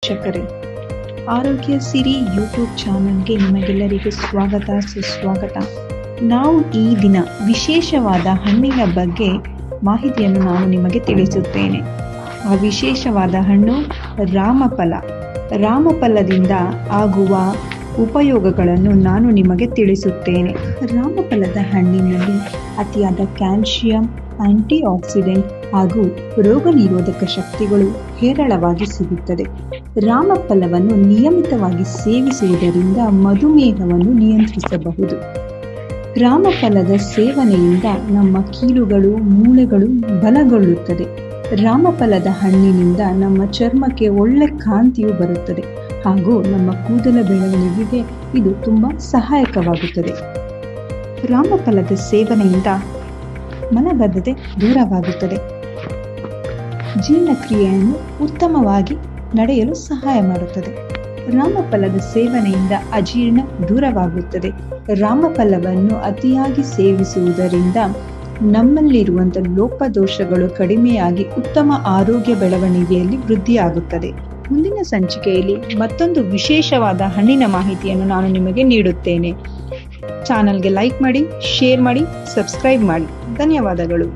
ವೀಕ್ಷಕರೇ, ಆರೋಗ್ಯ ಸಿರಿ ಯೂಟ್ಯೂಬ್ ಚಾನಲ್ಗೆ ನಿಮಗೆಲ್ಲರಿಗೂ ಸ್ವಾಗತ ಸುಸ್ವಾಗತ. ನಾವು ಈ ದಿನ ವಿಶೇಷವಾದ ಹಣ್ಣಿನ ಬಗ್ಗೆ ಮಾಹಿತಿಯನ್ನು ನಾನು ನಿಮಗೆ ತಿಳಿಸುತ್ತೇನೆ. ಆ ವಿಶೇಷವಾದ ಹಣ್ಣು ರಾಮಫಲ. ರಾಮಫಲದಿಂದ ಆಗುವ ಉಪಯೋಗಗಳನ್ನು ನಾನು ನಿಮಗೆ ತಿಳಿಸುತ್ತೇನೆ. ರಾಮಫಲದ ಹಣ್ಣಿನಲ್ಲಿ ಅತಿಯಾದ ಕ್ಯಾಲ್ಸಿಯಂ, ಆಂಟಿ ಆಕ್ಸಿಡೆಂಟ್ ಹಾಗೂ ರೋಗ ನಿರೋಧಕ ಶಕ್ತಿಗಳು ಹೇರಳವಾಗಿ ಸಿಗುತ್ತದೆ. ರಾಮಫಲವನ್ನು ನಿಯಮಿತವಾಗಿ ಸೇವಿಸುವುದರಿಂದ ಮಧುಮೇಹವನ್ನು ನಿಯಂತ್ರಿಸಬಹುದು. ರಾಮಫಲದ ಸೇವನೆಯಿಂದ ನಮ್ಮ ಕೀಲುಗಳು, ಮೂಳೆಗಳು ಬಲಗೊಳ್ಳುತ್ತದೆ. ರಾಮಫಲದ ಹಣ್ಣಿನಿಂದ ನಮ್ಮ ಚರ್ಮಕ್ಕೆ ಒಳ್ಳೆ ಕಾಂತಿಯು ಬರುತ್ತದೆ ಹಾಗೂ ನಮ್ಮ ಕೂದಲ ಬೆಳವಣಿಗೆಗೆ ಇದು ತುಂಬಾ ಸಹಾಯಕವಾಗುತ್ತದೆ. ರಾಮಫಲದ ಸೇವನೆಯಿಂದ ಮಲಬದ್ಧತೆ ದೂರವಾಗುತ್ತದೆ. ಜೀರ್ಣಕ್ರಿಯೆಯನ್ನು ಉತ್ತಮವಾಗಿ ನಡೆಯಲು ಸಹಾಯ ಮಾಡುತ್ತದೆ. ರಾಮಫಲದ ಸೇವನೆಯಿಂದ ಅಜೀರ್ಣ ದೂರವಾಗುತ್ತದೆ. ರಾಮಫಲವನ್ನು ಅತಿಯಾಗಿ ಸೇವಿಸುವುದರಿಂದ ನಮ್ಮಲ್ಲಿರುವಂತಹ ಲೋಪದೋಷಗಳು ಕಡಿಮೆಯಾಗಿ ಉತ್ತಮ ಆರೋಗ್ಯ ಬೆಳವಣಿಗೆಯಲ್ಲಿ ವೃದ್ಧಿಯಾಗುತ್ತದೆ. ಮುಂದಿನ ಸಂಚಿಕೆಯಲ್ಲಿ ಮತ್ತೊಂದು ವಿಶೇಷವಾದ ಹಣ್ಣಿನ ಮಾಹಿತಿಯನ್ನು ನಾನು ನಿಮಗೆ ನೀಡುತ್ತೇನೆ. ಚಾನಲ್ಗೆ ಲೈಕ್ ಮಾಡಿ, ಶೇರ್ ಮಾಡಿ, ಸಬ್ಸ್ಕ್ರೈಬ್ ಮಾಡಿ. ಧನ್ಯವಾದಗಳು.